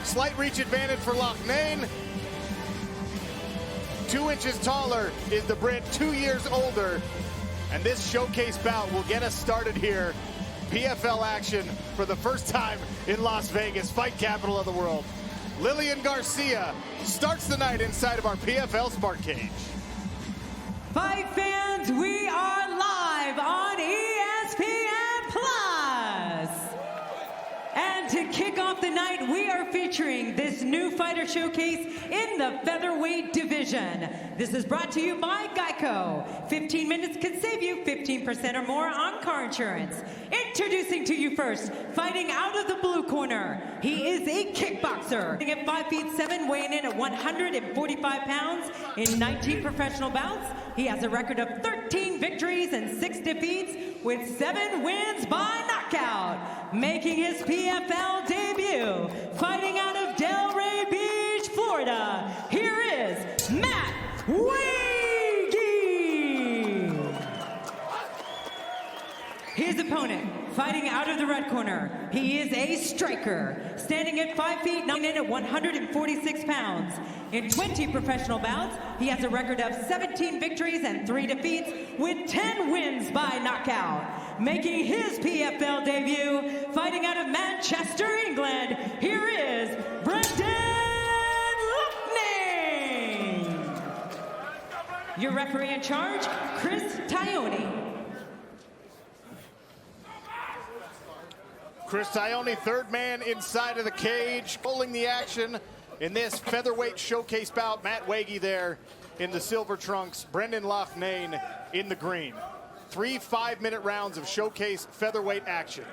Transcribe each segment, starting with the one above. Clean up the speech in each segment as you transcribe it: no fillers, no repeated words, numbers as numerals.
Slight reach advantage for Loughnane. 2 inches taller is the Brit, 2 years older. And this showcase bout will get us started here. PFL action for the first time in Las Vegas, fight capital of the world. Lilian Garcia starts the night inside of our PFL Smart Cage. Fight fans, we are live on ESPN Plus. And to kick off the night, we are featuring this new fighter showcase in the featherweight division. This is brought to you by Geico. 15 minutes can save you 15% or more on car insurance. Introducing to you first, fighting out of the blue corner. He is a kickboxer. At 5'7", weighing in at 145 pounds in 19 professional bouts. He has a record of 13 victories and 6 defeats with 7 wins by knockout. Making his PFL debut, fighting out of Delray Beach, Florida. Here is Matt Wagy. His opponent, fighting out of the red corner, he is a striker, standing at 5 feet 9 in at 146 pounds. In 20 professional bouts, he has a record of 17 victories and 3 defeats with 10 wins by knockout. Making his PFL debut, fighting out of Manchester, England, here is Brendan Loughnane. Your referee in charge, 𝗘𝗨𝗥𝗢𝗘. 𝗘𝗨𝗥𝗢𝗘, third man inside of the cage, pulling the action in this featherweight showcase bout. Matt Wagy there in the silver trunks, Brendan Loughnane in the green. 3 5-minute rounds of showcase featherweight action.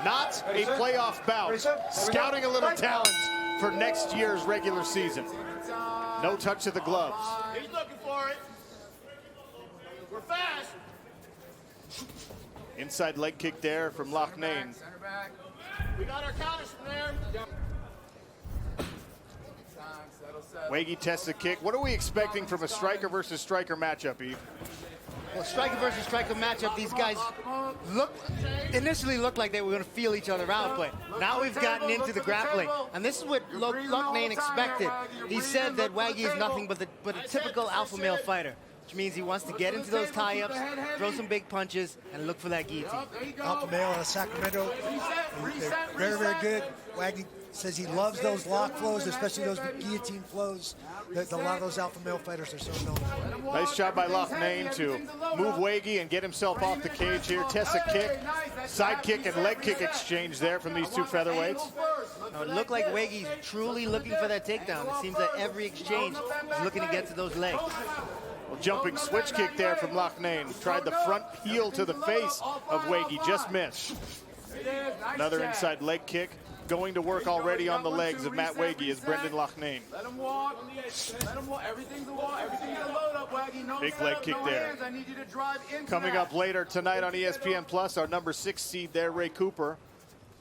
Not a playoff bout, scouting a little talent for next year's regular season. No touch of the gloves. He's looking for it. We're fast. Inside leg kick there from Loughnane. Center back. We got our counters from there. Wagy tests the kick. What are we expecting from a striker versus striker matchup, Eve? Well, striker versus striker matchup, these guys initially looked like they were going to feel each other out, but now we've gotten into the grappling. And this is what Loughnane expected. He said that Wagy is nothing but a typical alpha male fighter, which means he wants to get into those tie-ups, throw some big punches, and look for that guillotine. Alpha male out of Sacramento, they're very, very good. Wagy says he loves those lock flows, especially those guillotine flows that a lot of those alpha male fighters are so known for. Nice job by Loughnane to move Wagy and get himself off the cage here. Tests a kick, side kick and leg kick exchange there from these two featherweights. Now, it looked like Wagy's truly looking for that takedown. It seems that every exchange is looking to get to those legs. Well, jumping switch kick there from Loughnane. Tried the front heel to the face of Wagy, just missed. Another inside leg kick. Going to work already on the legs of Matt Wagy is Brendan Loughnane. Let him walk. Let him walk. Everything's a walk. Everything's a load up, Wagy. No big setup, leg kick no there. hands. I need you to drive into Coming that. up later tonight on ESPN Plus, our number 6 seed there, Ray Cooper.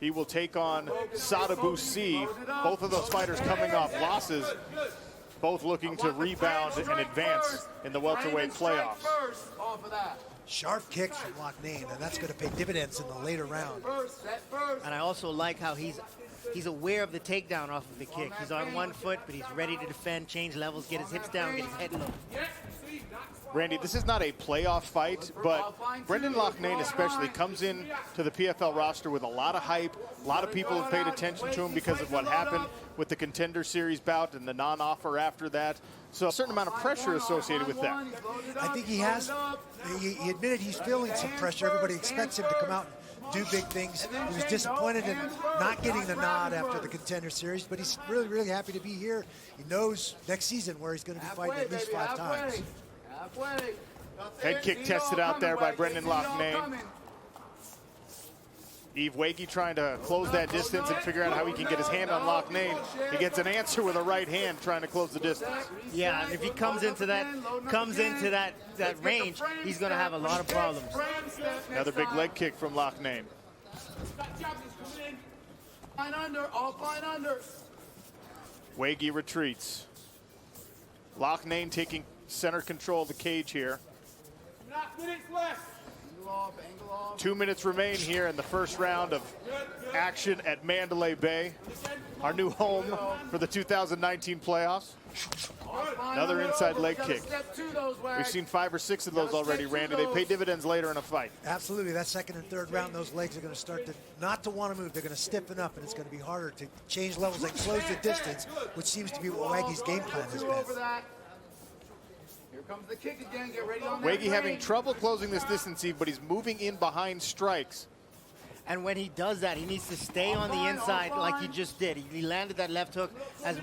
He will take on 𝗘𝗨𝗥𝗢𝗣𝗘. Both of those fighters coming off losses, both looking to rebound and advance in the welterweight playoffs. Sharp kicks from Loughnane, and that's going to pay dividends in the later round. And I also like how he's aware of the takedown off of the kick. He's on one foot, but he's ready to defend, change levels, get his hips down, get his head low. Randy, this is not a playoff fight, but Brendan Loughnane especially comes in to the PFL roster with a lot of hype. A lot of people have paid attention to him because of what happened with the Contender Series bout and the non-offer after that. So a certain amount of pressure associated with that. I think he has. He admitted he's feeling some pressure. Everybody expects him to come out and do big things. He was disappointed in not getting the nod after the Contender Series, but he's really, really happy to be here. He knows next season where he's going to be fighting at least 5 times. Head kick tested out there by Brendan Loughnane. Eve Wagy trying to close that distance and figure out how he can get his hand on Loughnane. He gets an answer with a right hand trying to close the distance. Yeah, and if he comes into that range, he's going to have a lot of problems. Another big leg kick from Loughnane. Wagy retreats. Loughnane taking center control of the cage here. 2 minutes remain here in the first round of action at Mandalay Bay, our new home for the 2019 playoffs. Another inside leg kick. We've seen 5 or 6 of those already, Randy. They pay dividends later in a fight. Absolutely. That second and third round, those legs are going to start to not to want to move. They're going to stiffen up, and it's going to be harder to change levels and close the distance, which seems to be what Wagy's game plan has been. Here comes the kick again. Get ready on that Wagy having trouble closing this distance, but he's moving in behind strikes. And when he does that, he needs to stay on the inside like he just did. He landed that left hook as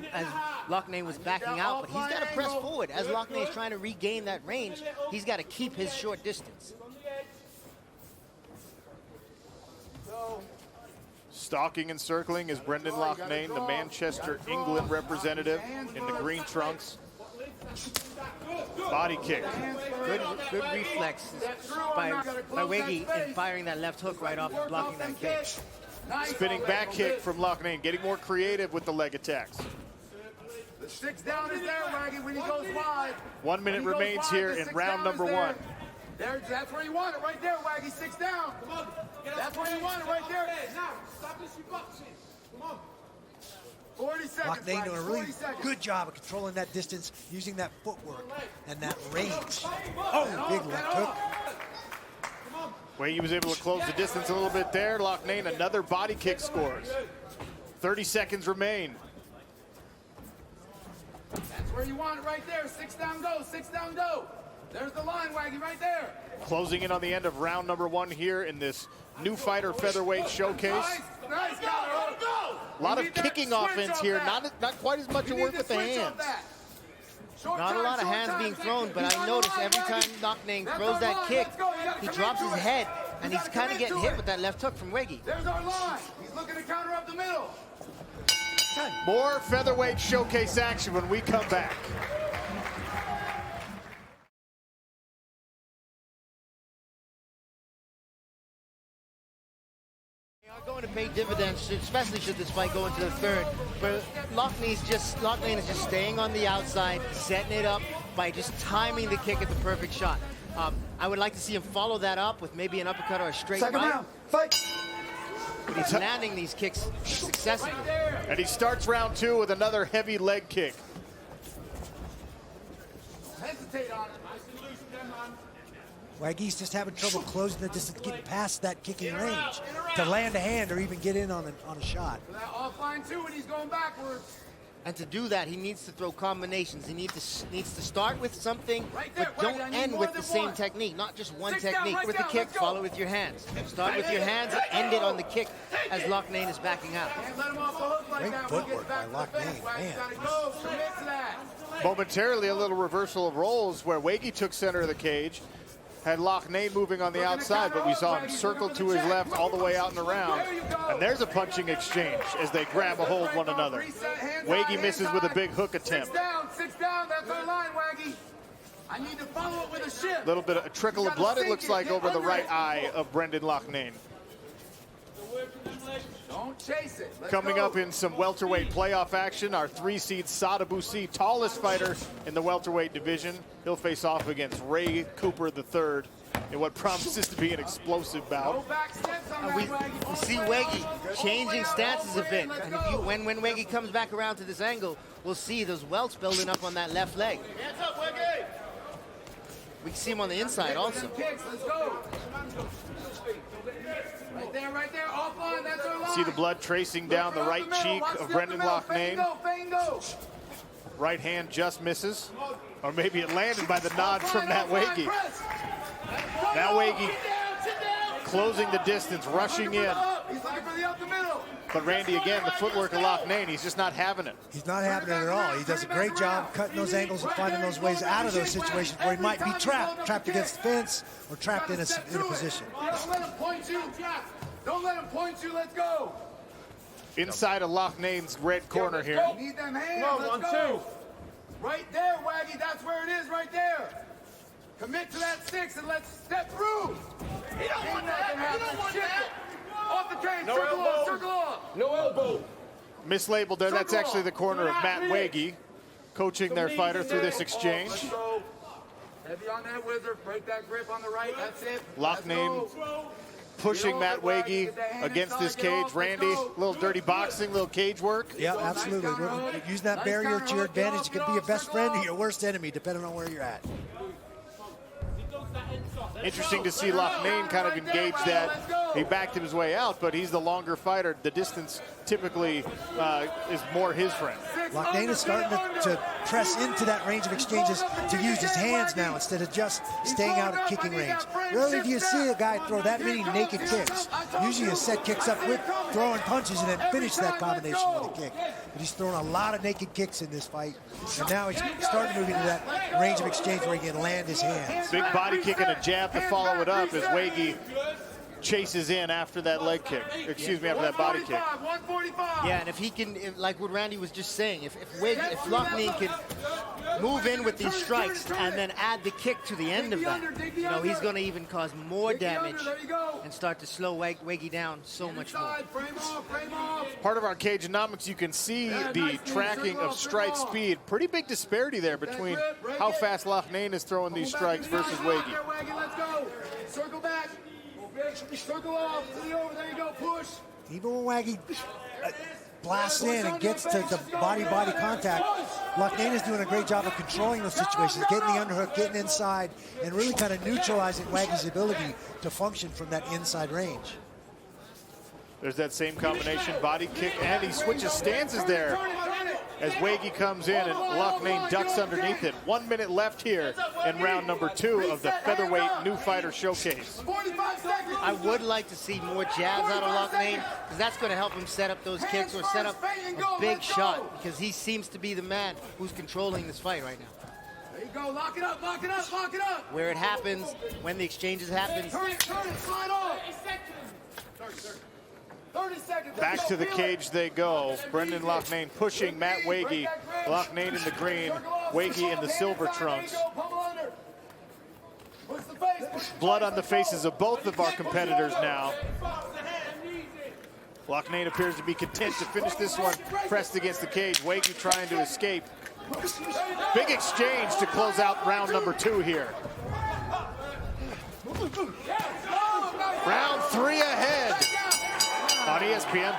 Loughnane was backing out, but he's got to press forward. As Loughnane is trying to regain that range, he's got to keep his short distance. Stalking and circling is Brendan Loughnane, the Manchester, England representative in the green trunks. Body kick. Good reflex by Wagy in firing that left hook right off and blocking that kick. Spinning back kick from Loughnane, getting more creative with the leg attacks. The 6 down is there, Wagy, when he goes wide. 1 minute remains here in round number 1. That's where you want it, right there, Wagy. 6 down. That's where you want it, right there. Now, stop this, you boxing. Come on. 40 seconds, Loughnane doing a really good job of controlling that distance, using that footwork and that range. Oh, big left hook. Wagy was able to close the distance a little bit there. Loughnane, another body kick scores. 30 seconds remain. That's where you want it, right there. 6 down, go. 6 down, go. There's the line, Wagy, right there. Closing in on the end of round number 1 here in this new fighter featherweight showcase. Nice, go. A lot of kicking offense here, not quite as much work with the hands. Not a lot of hands being thrown, but I notice every time Loughnane throws that kick, he drops his head, and he's kind of getting hit with that left hook from Wagy. There's our line. He's looking to counter up the middle. More featherweight showcase action when we come back. Going to pay dividends, especially should this fight go into the third. But Loughnane is just staying on the outside, setting it up by just timing the kick at the perfect shot. I would like to see him follow that up with maybe an uppercut or a straight right. Round, fight. But he's landing these kicks successfully. And he starts round 2 with another heavy leg kick. Hesitate on it. Wagy's just having trouble closing the distance, getting past that kicking range to land a hand or even get in on a shot. For that offline too, when he's going backwards. And to do that, he needs to throw combinations. He needs to start with something, but don't end with the same technique. Not just one technique. With the kick, follow with your hands. Start with your hands and end it on the kick as Loughnane is backing out. Great footwork by Loughnane, man. Momentarily, a little reversal of roles where Wagy took center of the cage. Had Loughnane moving on the outside, but we saw him circle to his left all the way out and around. And there's a punching exchange as they grab a hold of one another. Wagy misses with a big hook attempt. 6 down, that's our line, Wagy. I need to follow it with a shift. Little bit of a trickle of blood, it looks like, over the right eye of Brendan Loughnane. Don't chase it. Coming up in some welterweight playoff action, our 3-seed 𝗘𝗨𝗥𝗢𝗣𝗘, tallest fighter in the welterweight division. He'll face off against Ray Cooper III in what promises to be an explosive bout. We see Wagy changing stances a bit. And when Wagy comes back around to this angle, we'll see those welts building up on that left leg. We can see him on the inside also. Let's go. Right there, offline, that's our line. See the blood tracing down the right cheek of Brendan Loughnane. Right hand just misses. Or maybe it landed by the nod from Matt Wagy. Now Wagy closing the distance, rushing in. He's looking for the up the middle. But Randy, again, the footwork of Loughnane, he's just not having it. He's not having it at all. He does a great job cutting those angles and finding those ways out of those situations where he might be trapped against the fence or trapped in a position. Don't let him point you. Don't let him point you. Let's go. Inside of Loughnane's red corner here. Need them hands. Let's go. Right there, Wagy. That's where it is, right there. Commit to that 6 and let's step through. He don't want that. He don't want that. Off the cage. No circle elbow. Circle off. No elbow. Mislabeled there. That's actually the corner of Matt Wagy, coaching their fighter through this exchange. Heavy on that wizard. Break that grip on the right. That's it. Loughnane pushing Matt Wagy against this cage. Randy, a little dirty boxing, little cage work. Yeah, absolutely. Use that barrier to your advantage. It could be your best friend or your worst enemy, depending on where you're at. Interesting to see Loughnane kind of engage that. He backed his way out, but he's the longer fighter. The distance typically is more his friend. Loughnane is starting to press into that range of exchanges to use his hands now instead of just staying out at kicking range. Rarely do you see a guy throw that many naked kicks. Usually you set kicks up with throwing punches and then finish that combination with a kick. But he's throwing a lot of naked kicks in this fight. And now he's starting to move into that range of exchange where he can land his hands. Big body kick and a jab to follow it up as Wagy chases in after that leg kick. Excuse me, after that body kick. Yeah, and if he can, like what Randy was just saying, if Loughnane can move in with these strikes and then add the kick to the end of that, you know, he's going to even cause more damage and start to slow Wagy down so much more. Part of our Cageonomics, you can see the tracking of strike speed. Pretty big disparity there between how fast Loughnane is throwing these strikes versus Wagy. Let's go. Circle back. Circle off. Over. There you go. Push. Even when Wagy blasts in and gets to the body-body contact, Loughnane is doing a great job of controlling those situations, getting the underhook, getting inside, and really kind of neutralizing Wagy's ability to function from that inside range. There's that same combination, body kick, and he switches stances there as Wagy comes in and Loughnane ducks underneath it. 1 minute left here in round number 2 of the Featherweight New Fighter Showcase. I would like to see more jabs out of Loughnane because that's going to help him set up those kicks or set up a big shot because he seems to be the man who's controlling this fight right now. There you go. Lock it up, lock it up, lock it up. Where it happens, when the exchanges happen. Turn it, slide off. 30 seconds. Back to the cage they go. Brendan Loughnane pushing Matt Wagy. Loughnane in the green, Wagy in the silver trunks. Blood on the faces of both of our competitors now. Loughnane appears to be content to finish this one pressed against the cage. Wagy trying to escape. Big exchange to close out round number 2 here. Round 3 ahead on ESPN+.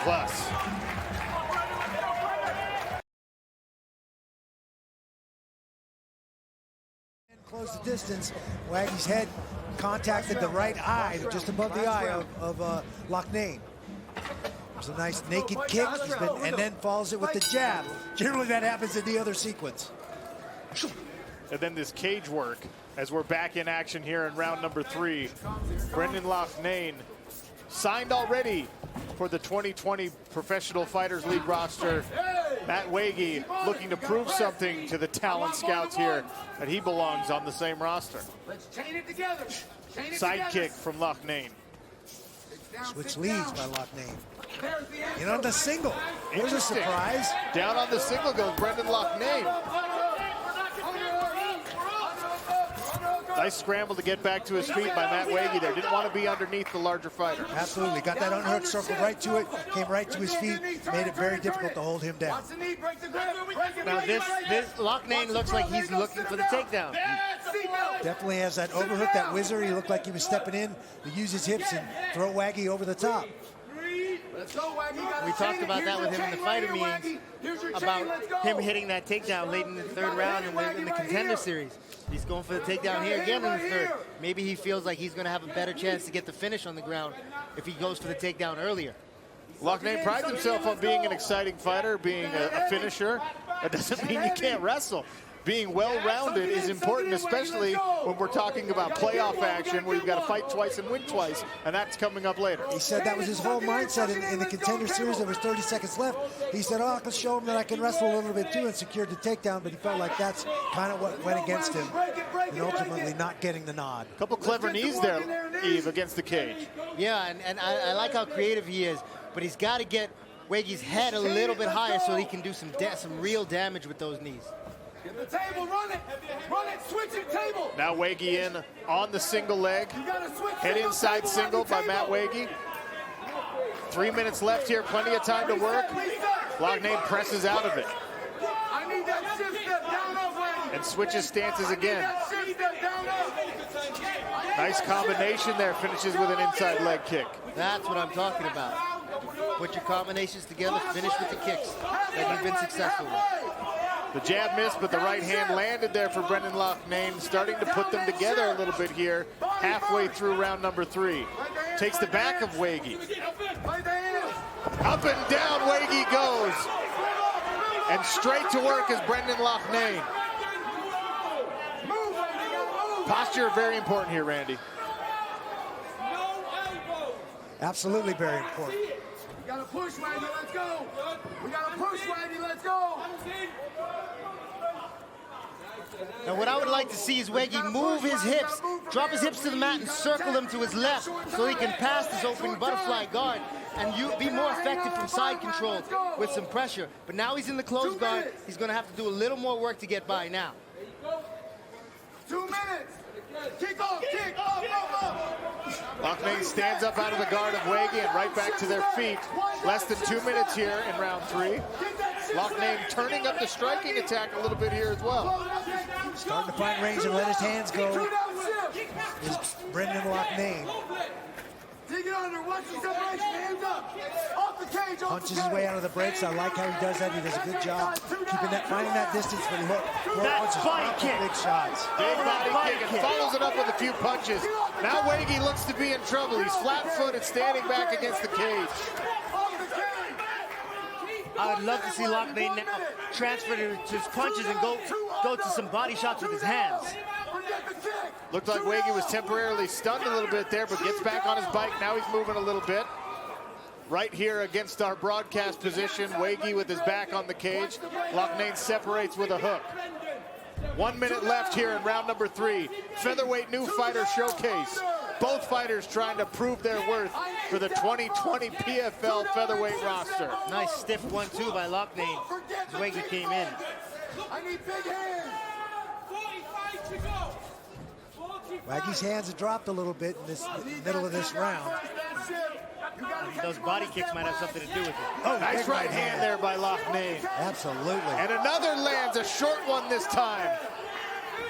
Close the distance. Wagy's head contacted the right eye, just above the eye of Loughnane. There's a nice naked kick, and then follows it with the jab. Generally that happens in the other sequence. And then this cage work as we're back in action here in round number 3. Brendan Loughnane signed already for the 2020 Professional Fighters League roster. Matt Wagy looking to prove something to the talent scouts here that he belongs on the same roster. Let's chain it together. Side kick from Loughnane. Switch leads by Loughnane. And on the single, there's a surprise. Down on the single goes Brendan Loughnane. Nice scramble to get back to his feet by Matt Wagy there. Didn't want to be underneath the larger fighter. Absolutely. Got that underhook, circled right to it, came right to his feet, made it very difficult to hold him down. Now this Loughnane looks like he's looking for the takedown. Definitely has that overhook, that whizzer. He looked like he was stepping in to use his hips and throw Wagy over the top. We talked about that with him in the fighter meetings, about him hitting that takedown late in the 3rd round in the contender series. He's going for the takedown here again in the 3rd. Maybe he feels like he's going to have a better chance to get the finish on the ground if he goes for the takedown earlier. Loughnane prides himself on being an exciting fighter, being a finisher. That doesn't mean you can't wrestle. Being well-rounded is important, especially when we're talking about playoff action where you've got to fight twice and win twice, and that's coming up later. He said that was his whole mindset in the contender series. There was 30 seconds left. He said, oh, I can show him that I can wrestle a little bit too, and secured the takedown, but he felt like that's kind of what went against him, and ultimately not getting the nod. A couple clever knees there, Eve, against the cage. Yeah, and I like how creative he is, but he's got to get Wagy's head a little bit higher so he can do some real damage with those knees. Get the table, run it, switch it, table. Now Wagy in on the single leg. Head inside single by Matt Wagy. 3 minutes left here, plenty of time to work. Loughnane presses out of it. I need that shift step down up, Waggy. And switches stances again. That shift step down up. Nice combination there, finishes with an inside leg kick. That's what I'm talking about. Put your combinations together, finish with the kicks that you've been successful with. The jab missed, but the right hand landed there for Brendan Loughnane, starting to put them together a little bit here, halfway through round number 3. Takes the back of Wagy. Up and down Wagy goes. And straight to work is Brendan Loughnane. Posture very important here, Randy. Absolutely very important. We gotta push, Waggy, let's go. We gotta push, Waggy, let's go. And what I would like to see is Wagy move his hips, drop his hips to the mat and circle them to his left so he can pass this open butterfly guard and be more effective from side control with some pressure. But now he's in the closed guard. He's going to have to do a little more work to get by now. 2 minutes. Kick off, kick off. Loughnane stands up out of the guard of Wagy and right back to their feet. Less than 2 minutes here in round 3. Loughnane turning up the striking attack a little bit here as well. Starting to find range and let his hands go is Brendan Loughnane. Dig it under, watch the separation, hands up. Off the cage, Punches his way out of the breaks. I like how he does that. He does a good job keeping that, finding that distance for the hook. That's body kick. Big shots. Big body kick and follows it up with a few punches. Now Wagy looks to be in trouble. He's flat-footed, standing back against the cage. I would love to see Loughnane now transfer to his punches and go to some body shots with his hands. Looked like Wagy was temporarily stunned a little bit there, but gets back on his bike. Now he's moving a little bit. Right here against our broadcast position, Wagy with his back on the cage. Loughnane separates with a hook. 1 minute left here in round number 3. Featherweight new fighter showcase. Both fighters trying to prove their worth for the 2020 PFL Featherweight roster. Nice stiff 1-2 by Loughnane as Wagy came in. I need big hands. Waggy's hands have dropped a little bit in this middle of this round. Those body kicks might have something to do with it. Oh, nice right hand there by Loughnane. Absolutely. And another lands, a short one this time.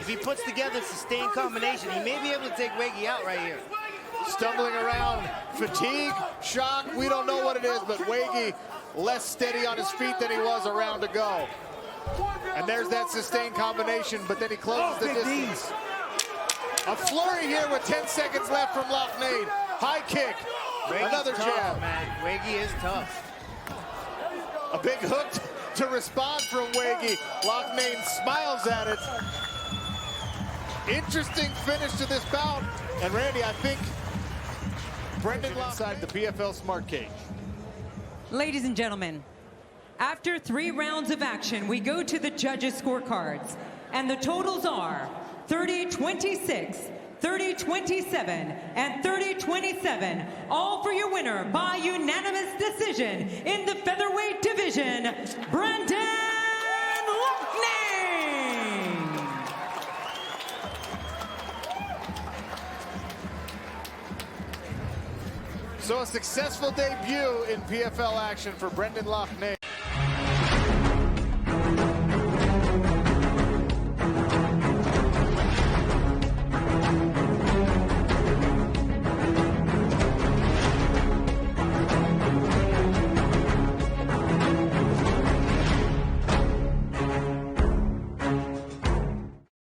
If he puts together a sustained combination, he may be able to take Wagy out right here. Stumbling around, fatigue, shock, we don't know what it is, but Wagy less steady on his feet than he was a round ago. And there's that sustained combination, but then he closes the distance. A flurry here with 10 seconds left from Loughnane. High kick, another jab. Man, Wagy is tough. A big hook to respond from Wagy. Loughnane smiles at it. Interesting finish to this bout. And Randy, I think Brendan inside the PFL Smart Cage. Ladies and gentlemen, after 3 rounds of action, we go to the judges' scorecards. And the totals are 30-26, 30-27, and 30-27. All for your winner by unanimous decision in the featherweight division, Brendan Loughnane. So a successful debut in PFL action for Brendan Loughnane.